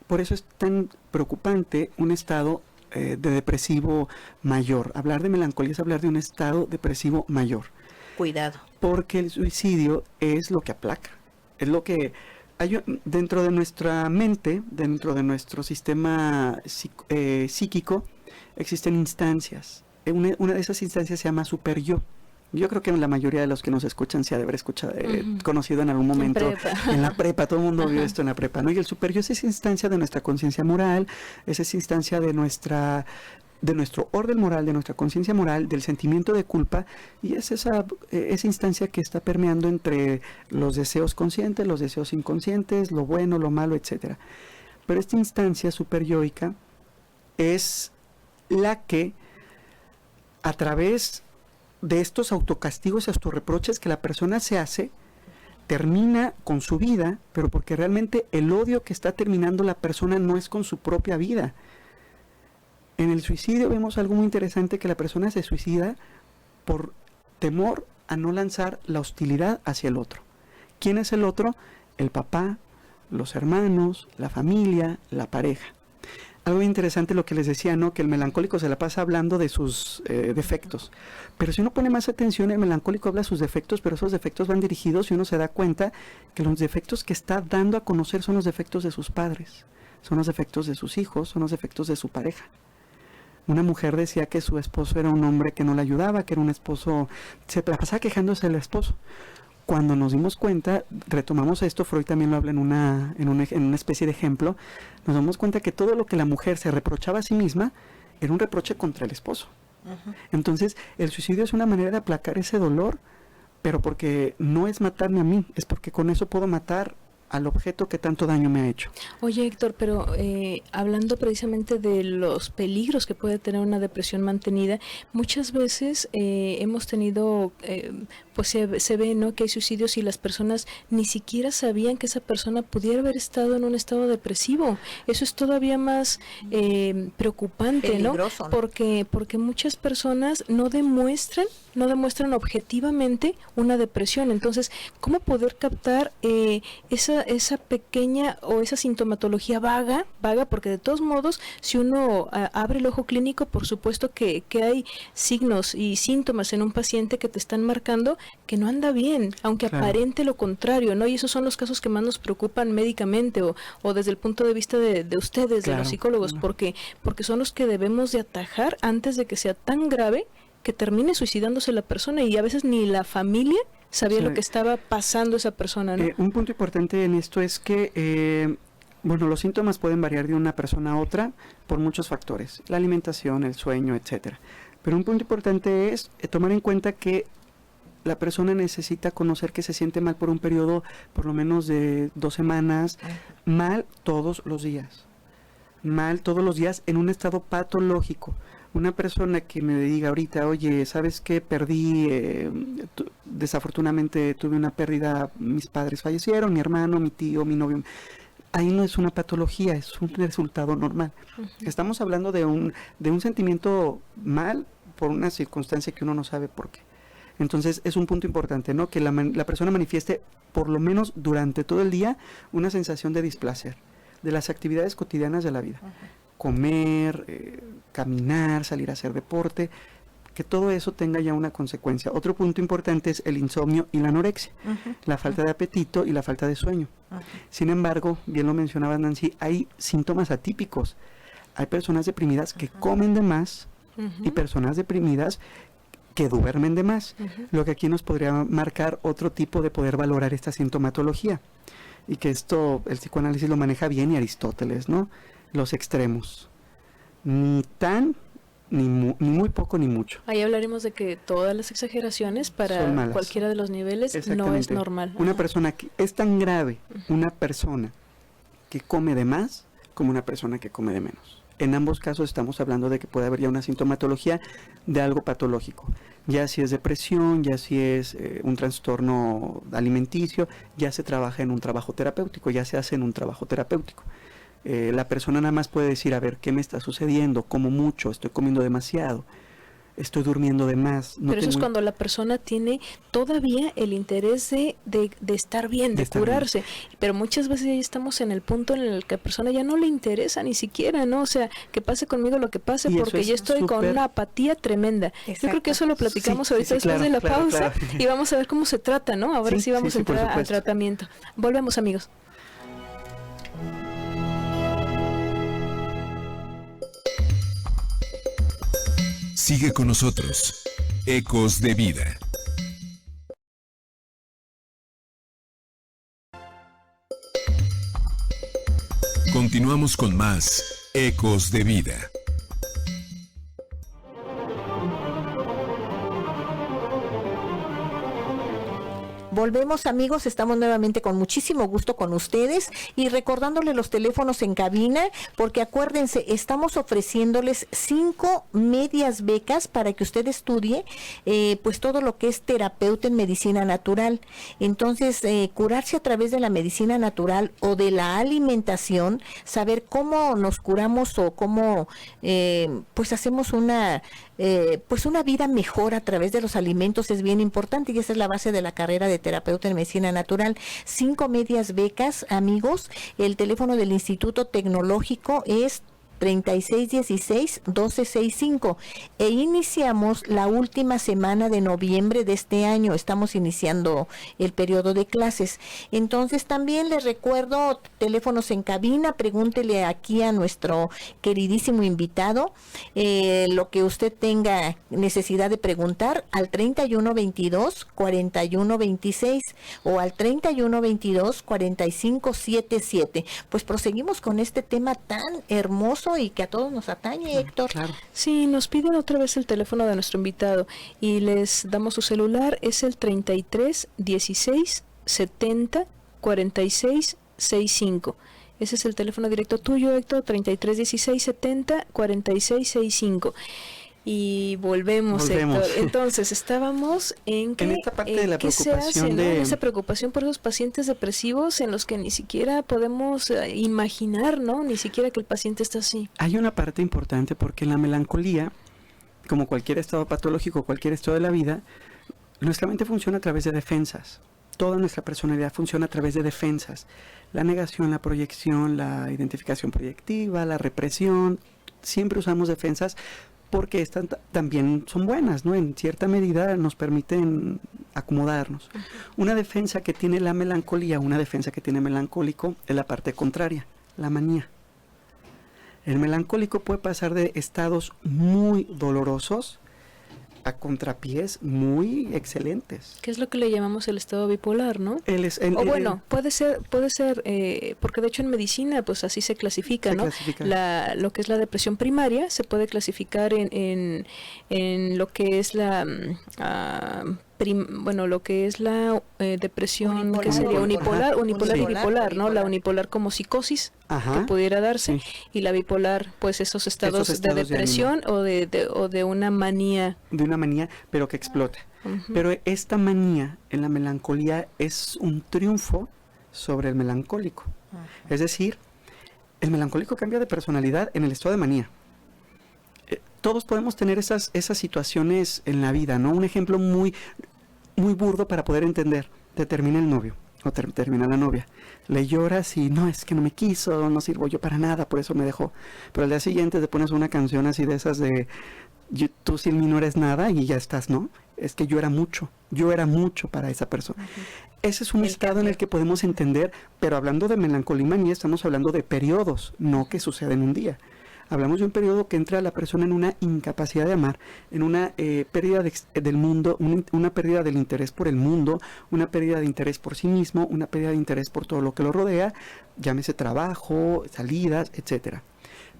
Por eso es tan preocupante un estado de depresivo mayor. Hablar de melancolía es hablar de un estado depresivo mayor. Cuidado. Porque el suicidio es lo que aplaca. Es lo que hay dentro de nuestra mente, dentro de nuestro sistema psíquico, existen instancias. Una de esas instancias se llama superyo. Yo creo que la mayoría de los que nos escuchan se ha de haber escuchado, conocido en algún momento en la prepa. Todo el mundo vio esto en la prepa, ¿no? Y el superyo es esa instancia de nuestra conciencia moral, es esa instancia de nuestro orden moral, de nuestra conciencia moral, del sentimiento de culpa, y es esa instancia que está permeando entre los deseos conscientes, los deseos inconscientes, lo bueno, lo malo, etcétera. Pero esta instancia superyoica es la que, a través de estos autocastigos y autorreproches que la persona se hace, termina con su vida, pero porque realmente el odio que está terminando la persona no es con su propia vida. En el suicidio vemos algo muy interesante, que la persona se suicida por temor a no lanzar la hostilidad hacia el otro. ¿Quién es el otro? El papá, los hermanos, la familia, la pareja. Algo interesante lo que les decía, ¿no? Que el melancólico se la pasa hablando de sus defectos. Pero si uno pone más atención, el melancólico habla de sus defectos, pero esos defectos van dirigidos y uno se da cuenta que los defectos que está dando a conocer son los defectos de sus padres, son los defectos de sus hijos, son los defectos de su pareja. Una mujer decía que su esposo era un hombre que no la ayudaba, que era un esposo, se la pasaba quejándose del esposo. Cuando nos dimos cuenta, retomamos esto, Freud también lo habla en una especie de ejemplo, nos damos cuenta que todo lo que la mujer se reprochaba a sí misma era un reproche contra el esposo. Uh-huh. Entonces, el suicidio es una manera de aplacar ese dolor, pero porque no es matarme a mí, es porque con eso puedo matar al objeto que tanto daño me ha hecho. Oye, Héctor, pero hablando precisamente de los peligros que puede tener una depresión mantenida, muchas veces hemos tenido, pues se ve, ¿no?, que hay suicidios y las personas ni siquiera sabían que esa persona pudiera haber estado en un estado depresivo. Eso es todavía más preocupante, peligroso, ¿no? Porque muchas personas no demuestran objetivamente una depresión. Entonces, ¿cómo poder captar esa pequeña o esa sintomatología vaga, porque de todos modos, si uno abre el ojo clínico, por supuesto que hay signos y síntomas en un paciente que te están marcando que no anda bien, aunque aparente lo contrario, ¿no? Y esos son los casos que más nos preocupan médicamente o desde el punto de vista de ustedes, de los psicólogos, porque son los que debemos de atajar antes de que sea tan grave que termine suicidándose la persona, y a veces ni la familia sabía lo que estaba pasando esa persona, ¿no? Un punto importante en esto es que Bueno, los síntomas pueden variar de una persona a otra por muchos factores, la alimentación, el sueño, etcétera. Pero un punto importante es tomar en cuenta que la persona necesita conocer que se siente mal por un periodo por lo menos de 2 semanas, mal todos los días. Mal todos los días en un estado patológico. Una persona que me diga ahorita, oye, ¿sabes qué? Perdí, desafortunadamente tuve una pérdida, mis padres fallecieron, mi hermano, mi tío, mi novio. Ahí no es una patología, es un resultado normal. Estamos hablando de un sentimiento mal por una circunstancia que uno no sabe por qué. Entonces es un punto importante, ¿no? Que la persona manifieste por lo menos durante todo el día una sensación de displacer de las actividades cotidianas de la vida. Comer, caminar, salir a hacer deporte, que todo eso tenga ya una consecuencia. Otro punto importante es el insomnio y la anorexia, la falta de apetito y la falta de sueño. Sin embargo, bien lo mencionaba Nancy, hay síntomas atípicos. Hay personas deprimidas que comen de más y personas deprimidas que duermen de más, lo que aquí nos podría marcar otro tipo de poder valorar esta sintomatología. Y que esto, el psicoanálisis lo maneja bien y Aristóteles, ¿no? Los extremos. Ni tan, ni muy poco, ni mucho. Ahí hablaremos de que todas las exageraciones para cualquiera de los niveles no es normal. Una persona que es tan grave, una persona que come de más, como una persona que come de menos. En ambos casos estamos hablando de que puede haber ya una sintomatología de algo patológico. Ya si es depresión, ya si es un trastorno alimenticio, ya se trabaja en un trabajo terapéutico, ya se hace en un trabajo terapéutico. La persona nada más puede decir, a ver, ¿qué me está sucediendo? Como mucho, estoy comiendo demasiado, estoy durmiendo de más. Pero eso es cuando la persona tiene todavía el interés de estar bien, de curarse. Bien. Pero muchas veces ya estamos en el punto en el que a la persona ya no le interesa ni siquiera, ¿no? O sea, que pase conmigo lo que pase, porque ya estoy con una apatía tremenda. Exacto. Yo creo que eso lo platicamos ahorita después de la pausa y vamos a ver cómo se trata, ¿no? Ahora sí vamos a entrar al tratamiento. Volvemos, amigos. Sigue con nosotros. Ecos de Vida. Continuamos con más Ecos de Vida. Volvemos, amigos, estamos nuevamente con muchísimo gusto con ustedes y recordándoles los teléfonos en cabina, porque acuérdense, estamos ofreciéndoles 5 medias becas para que usted estudie pues todo lo que es terapeuta en medicina natural. Entonces, curarse a través de la medicina natural o de la alimentación, saber cómo nos curamos o cómo pues hacemos una vida mejor a través de los alimentos es bien importante, y esa es la base de la carrera de terapeuta en medicina natural. 5 medias becas, amigos. El teléfono del Instituto Tecnológico es 3616-1265 e iniciamos la última semana de noviembre de este año. Estamos iniciando el periodo de clases. Entonces también les recuerdo teléfonos en cabina, pregúntele aquí a nuestro queridísimo invitado lo que usted tenga necesidad de preguntar al 3122-4126 o al 3122-4577. Pues proseguimos con este tema tan hermoso y que a todos nos atañe, Héctor. Claro. Sí, nos piden otra vez el teléfono de nuestro invitado y les damos su celular, es el 33 16 70 46 65. Ese es el teléfono directo tuyo, Héctor, 33 16 70 46 65. Y volvemos. Héctor. Entonces, estábamos en esta parte de la preocupación esa preocupación por esos pacientes depresivos en los que ni siquiera podemos imaginar, ¿no? Ni siquiera que el paciente está así. Hay una parte importante porque la melancolía, como cualquier estado patológico, cualquier estado de la vida, nuestra mente funciona a través de defensas. Toda nuestra personalidad funciona a través de defensas. La negación, la proyección, la identificación proyectiva, la represión. Siempre usamos defensas porque estas también son buenas, ¿no? En cierta medida nos permiten acomodarnos. Una defensa que tiene la melancolía, una defensa que tiene melancólico, es la parte contraria, la manía. El melancólico puede pasar de estados muy dolorosos a contrapiés muy excelentes. ¿Qué es lo que le llamamos el estado bipolar, no? Puede ser, porque de hecho en medicina pues así se clasifica, ¿no? Lo que es la depresión primaria se puede clasificar en lo que es la lo que es la depresión, que sería unipolar y bipolar, ¿no? La unipolar como psicosis que pudiera darse, y la bipolar, pues esos estados de depresión o de una manía. De una manía, pero que explota. Pero esta manía en la melancolía es un triunfo sobre el melancólico. Es decir, el melancólico cambia de personalidad en el estado de manía. Todos podemos tener esas situaciones en la vida, ¿no? Un ejemplo muy, muy burdo para poder entender. Te termina el novio o termina la novia. Le lloras y no, es que no me quiso, no sirvo yo para nada, por eso me dejó. Pero al día siguiente te pones una canción así de esas de tú sin mí no eres nada y ya estás, ¿no? Es que yo era mucho para esa persona. Ese es un estado en el que podemos entender, pero hablando de melancolía y manía estamos hablando de periodos, no que suceden un día. Hablamos de un periodo que entra a la persona en una incapacidad de amar, en una pérdida del mundo, una pérdida del interés por el mundo, una pérdida de interés por sí mismo, una pérdida de interés por todo lo que lo rodea, llámese trabajo, salidas, etcétera.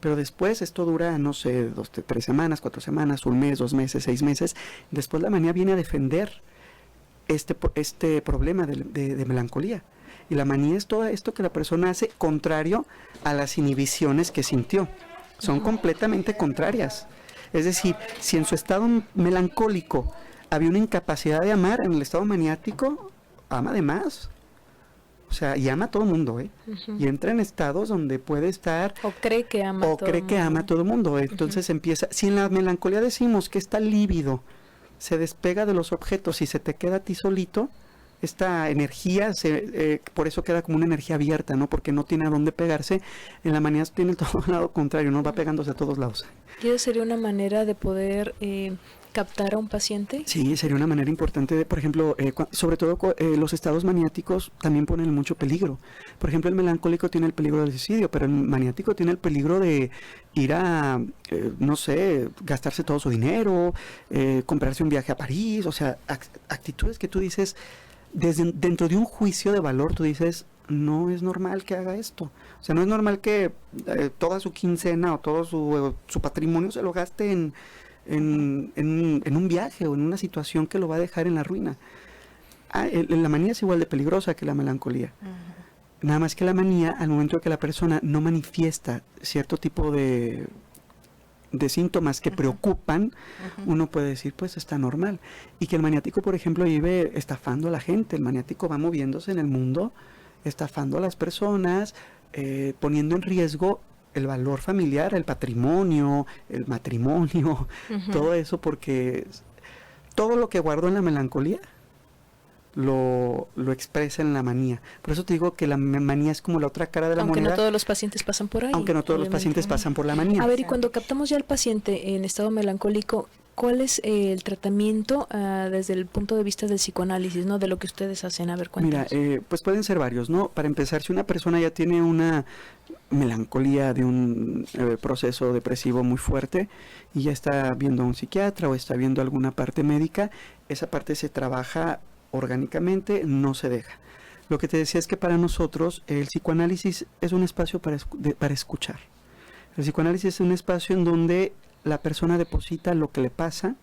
Pero después esto dura, no sé, 2, 3 semanas, 4 semanas, 1 mes, 2 meses, 6 meses. Después la manía viene a defender este problema de melancolía. Y la manía es todo esto que la persona hace contrario a las inhibiciones que sintió. Son completamente contrarias. Es decir, si en su estado melancólico había una incapacidad de amar, en el estado maniático ama de más. O sea, y ama a todo el mundo, ¿eh? Y entra en estados donde puede estar... O cree que ama a todo el mundo. Entonces empieza... Si en la melancolía decimos que está lívido, se despega de los objetos y se te queda a ti solito, esta energía, por eso queda como una energía abierta, ¿no? Porque no tiene a dónde pegarse. En la manía tiene todo el lado contrario, ¿no? Va pegándose a todos lados. ¿Y esa sería una manera de poder captar a un paciente? Sí, sería una manera importante de, por ejemplo, sobre todo los estados maniáticos también ponen mucho peligro. Por ejemplo, el melancólico tiene el peligro del suicidio, pero el maniático tiene el peligro de ir a, no sé, gastarse todo su dinero, comprarse un viaje a París, o sea, actitudes que tú dices... dentro de un juicio de valor tú dices, no es normal que haga esto. O sea, no es normal que toda su quincena o todo su patrimonio se lo gaste en un viaje o en una situación que lo va a dejar en la ruina. La manía es igual de peligrosa que la melancolía. Nada más que la manía, al momento de que la persona no manifiesta cierto tipo de síntomas que preocupan, uno puede decir, pues está normal. Y que el maniático, por ejemplo, vive estafando a la gente. El maniático va moviéndose en el mundo, estafando a las personas, poniendo en riesgo el valor familiar, el patrimonio, el matrimonio, todo eso, porque todo lo que guardó en la melancolía lo expresa en la manía. Por eso te digo que la manía es como la otra cara de la moneda. Aunque no todos los pacientes pasan por ahí. Aunque no todos los pacientes pasan por la manía. A ver, y cuando captamos ya al paciente en estado melancólico, ¿cuál es el tratamiento desde el punto de vista del psicoanálisis, ¿no? De lo que ustedes hacen. A ver, cuéntanos. Mira, pues pueden ser varios, ¿no? Para empezar, si una persona ya tiene una melancolía de un proceso depresivo muy fuerte y ya está viendo a un psiquiatra o está viendo alguna parte médica, esa parte se trabaja orgánicamente, no se deja. Lo que te decía es que para nosotros el psicoanálisis es un espacio para escuchar. El psicoanálisis es un espacio en donde la persona deposita lo que le pasa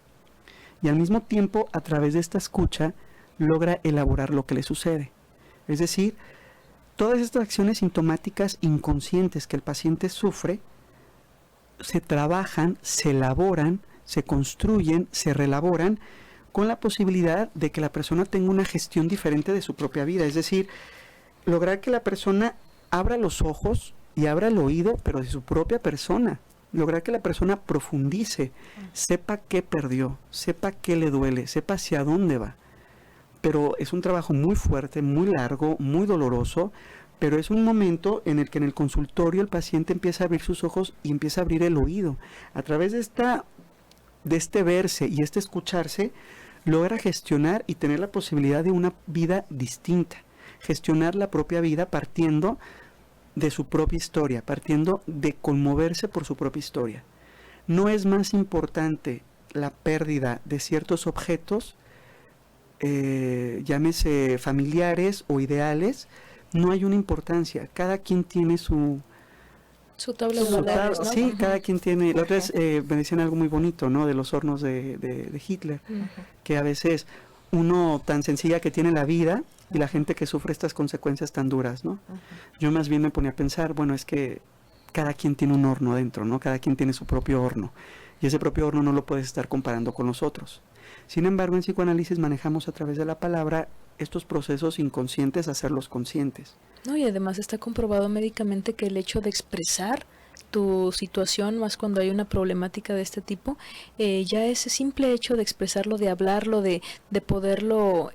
y al mismo tiempo, a través de esta escucha, logra elaborar lo que le sucede. Es decir, todas estas acciones sintomáticas inconscientes que el paciente sufre se trabajan, se elaboran, se construyen, se reelaboran con la posibilidad de que la persona tenga una gestión diferente de su propia vida. Es decir, lograr que la persona abra los ojos y abra el oído, pero de su propia persona. Lograr que la persona profundice, sepa qué perdió, sepa qué le duele, sepa hacia dónde va. Pero es un trabajo muy fuerte, muy largo, muy doloroso, pero es un momento en el que en el consultorio el paciente empieza a abrir sus ojos y empieza a abrir el oído. A través de este verse y este escucharse, logra gestionar y tener la posibilidad de una vida distinta. Gestionar la propia vida partiendo de su propia historia, partiendo de conmoverse por su propia historia. No es más importante la pérdida de ciertos objetos, llámese familiares o ideales, no hay una importancia. Cada quien tiene su tabla de valores, ¿no? Sí, cada quien tiene. La otra vez me decían algo muy bonito, ¿no? De los hornos de Hitler, que a veces uno tan sencilla que tiene la vida y la gente que sufre estas consecuencias tan duras, ¿no? Yo más bien me ponía a pensar, bueno, es que cada quien tiene un horno dentro, ¿no? Cada quien tiene su propio horno. Y ese propio horno no lo puedes estar comparando con los otros. Sin embargo, en psicoanálisis manejamos a través de la palabra estos procesos inconscientes, hacerlos conscientes. No, y además está comprobado médicamente que el hecho de expresar tu situación, más cuando hay una problemática de este tipo, ya ese simple hecho de expresarlo, de hablarlo, de poderlo,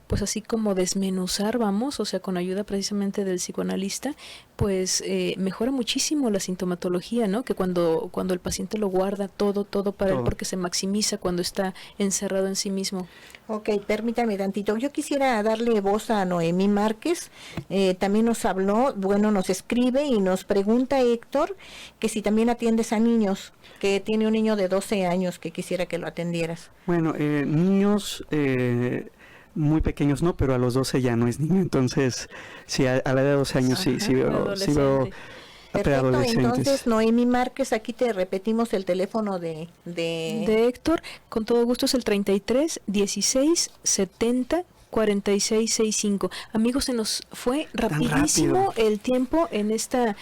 pues así como desmenuzar, vamos, o sea, con ayuda precisamente del psicoanalista, pues mejora muchísimo la sintomatología, ¿no? Que cuando el paciente lo guarda todo para él, porque se maximiza cuando está encerrado en sí mismo. Ok, permítame tantito. Yo quisiera darle voz a Noemí Márquez. También nos habló, nos escribe y nos pregunta, Héctor, que si también atiendes a niños, que tiene un niño de 12 años que quisiera que lo atendieras. Bueno, niños muy pequeños no, pero a los 12 ya no es niño. Entonces, sí, a la edad de 12 años sí veo Perfecto, entonces Noemí Márquez, aquí te repetimos el teléfono de Héctor, con todo gusto es el 33 16 70 4665. Amigos, se nos fue rapidísimo el tiempo en este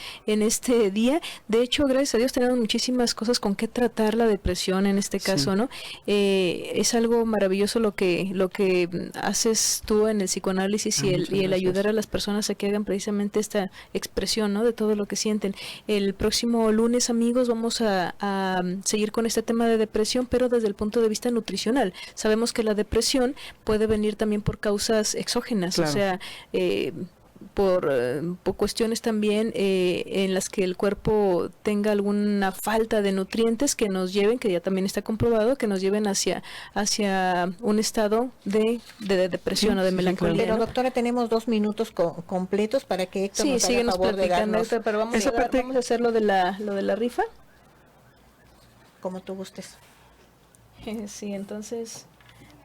día. De hecho, gracias a Dios tenemos muchísimas cosas con que tratar la depresión en este caso, ¿no? Es algo maravilloso lo que haces tú en el psicoanálisis y el ayudar a las personas a que hagan precisamente esta expresión, ¿no? De todo lo que sienten. El próximo lunes, amigos, vamos a seguir con este tema de depresión, pero desde el punto de vista nutricional. Sabemos que la depresión puede venir también por causas exógenas, claro. O sea, por cuestiones también en las que el cuerpo tenga alguna falta de nutrientes que nos lleven, que ya también está comprobado, que nos lleven hacia un estado de depresión o de melancolía. Pero, ¿no? doctora, tenemos 2 minutos completos para que Héctor nos haga favor de darnos. Pero vamos a hacer lo de la rifa. Como tú gustes. Sí, entonces...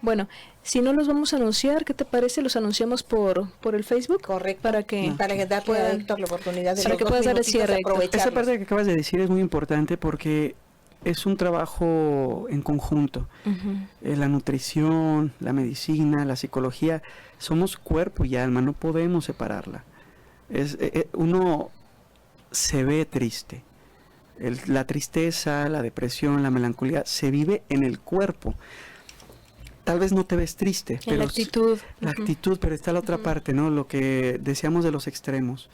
Bueno, si no los vamos a anunciar, ¿qué te parece? Los anunciamos por el Facebook. Correcto. Para que darle a Héctor la oportunidad de para que puedas dar el cierre. Esa parte que acabas de decir es muy importante porque es un trabajo en conjunto. La nutrición, la medicina, la psicología, somos cuerpo y alma, no podemos separarla. Uno se ve triste. La tristeza, la depresión, la melancolía se vive en el cuerpo. Tal vez no te ves triste, pero la actitud. La actitud, pero está la otra parte, ¿no? Lo que decíamos de los extremos.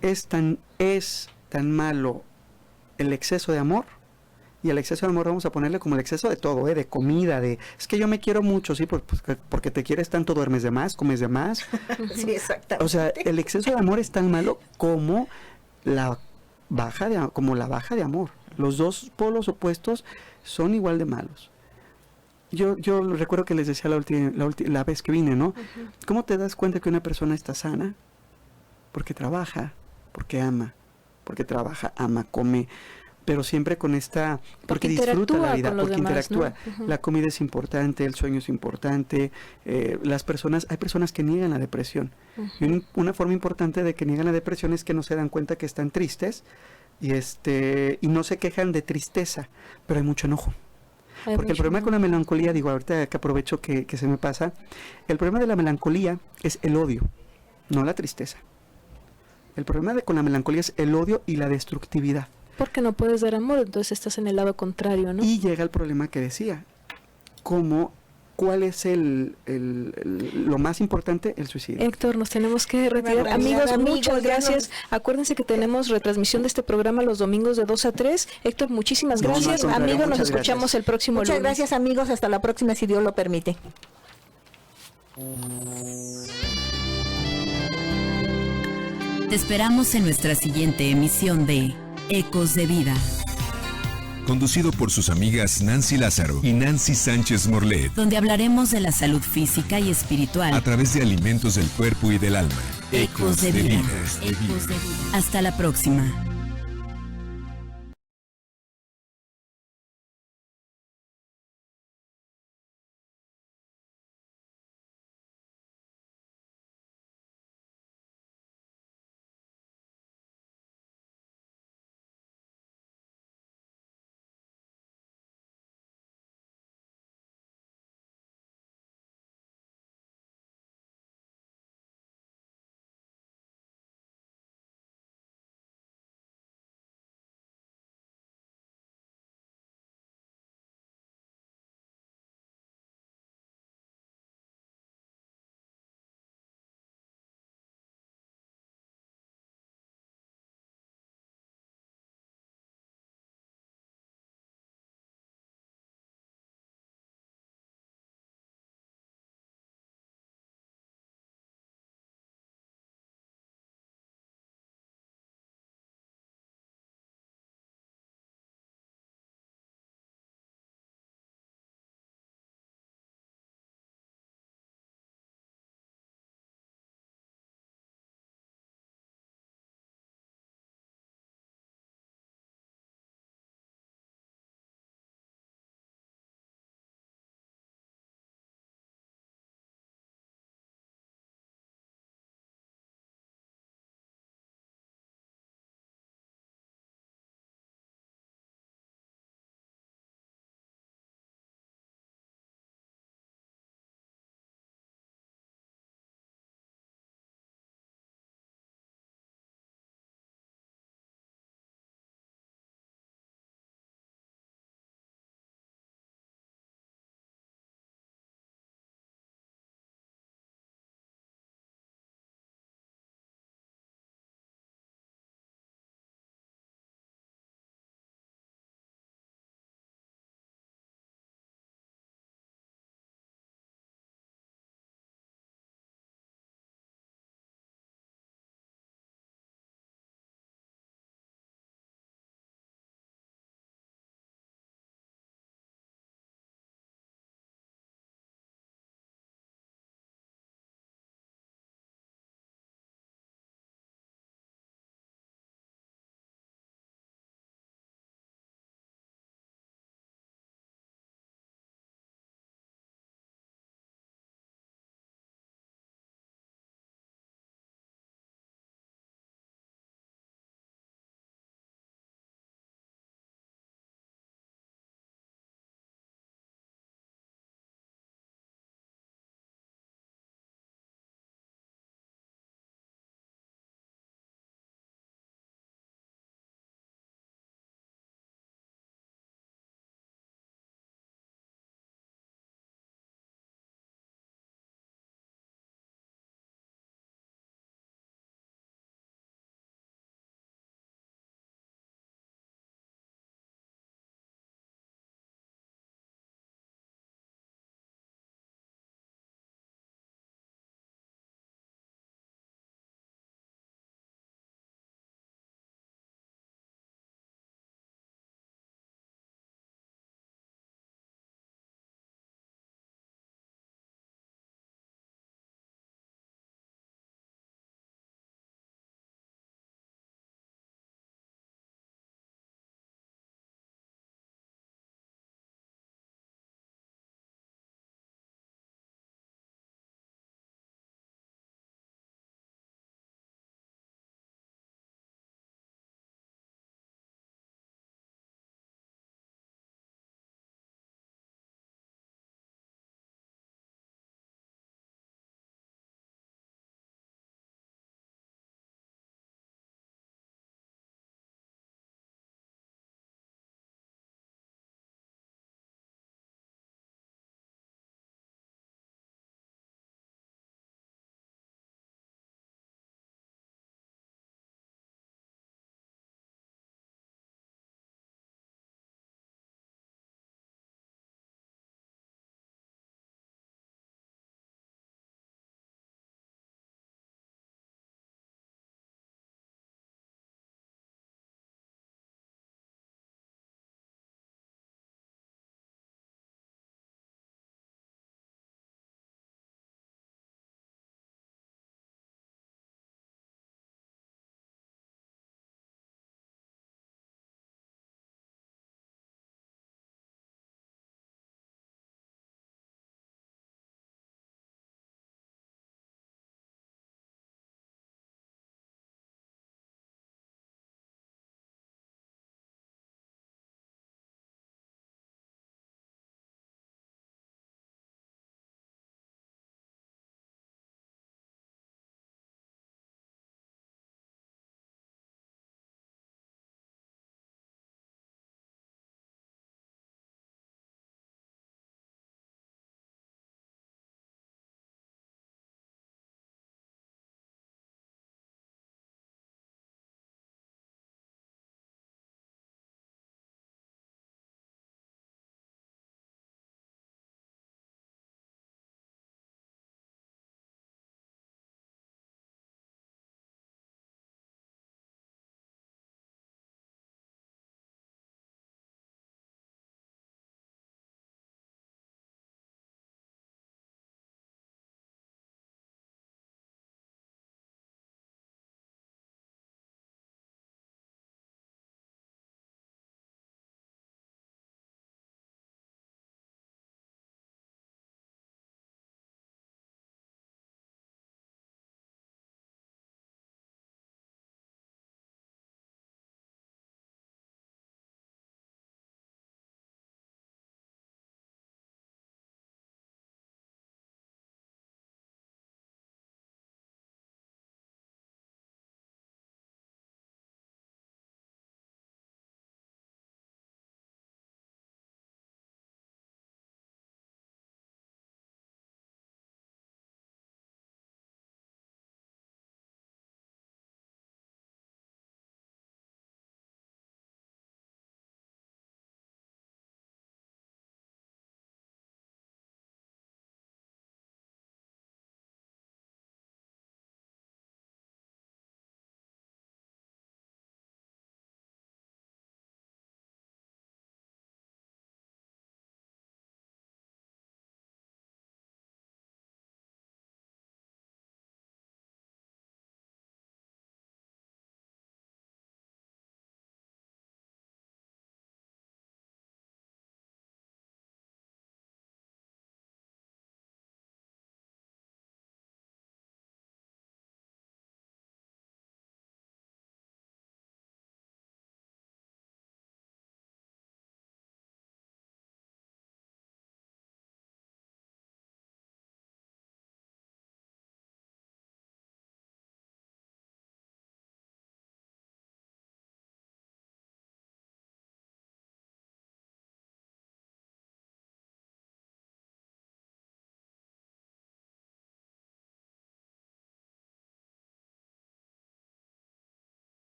Es tan malo el exceso de amor, y el exceso de amor vamos a ponerle como el exceso de todo, de comida, es que yo me quiero mucho, sí, porque te quieres tanto, duermes de más, comes de más. Sí, exactamente. O sea, el exceso de amor es tan malo como la baja de amor. Los dos polos opuestos son igual de malos. Yo recuerdo que les decía la vez que vine, ¿no? ¿Cómo te das cuenta que una persona está sana? Porque trabaja, porque ama, come, pero siempre con porque disfruta la vida, porque interactúa. ¿No? La comida es importante, el sueño es importante, hay personas que niegan la depresión. Y una forma importante de que niegan la depresión es que no se dan cuenta que están tristes y no se quejan de tristeza, pero hay mucho enojo. Porque el problema con la melancolía, ahorita que aprovecho que se me pasa, el problema de la melancolía es el odio, no la tristeza. El problema con la melancolía es el odio y la destructividad. Porque no puedes dar amor, entonces estás en el lado contrario, ¿no? Y llega el problema que decía, ¿cuál es lo más importante? El suicidio. Héctor, nos tenemos que retirar. Amigos, muchas gracias. Acuérdense que tenemos retransmisión de este programa los domingos de 2 a 3. Héctor, muchísimas gracias. Amigos, nos escuchamos el próximo lunes. Muchas gracias, amigos. Hasta la próxima, si Dios lo permite. Te esperamos en nuestra siguiente emisión de Ecos de Vida. Conducido por sus amigas Nancy Lázaro y Nancy Sánchez Morlet, donde hablaremos de la salud física y espiritual a través de alimentos del cuerpo y del alma. Ecos de Vida. Hasta la próxima.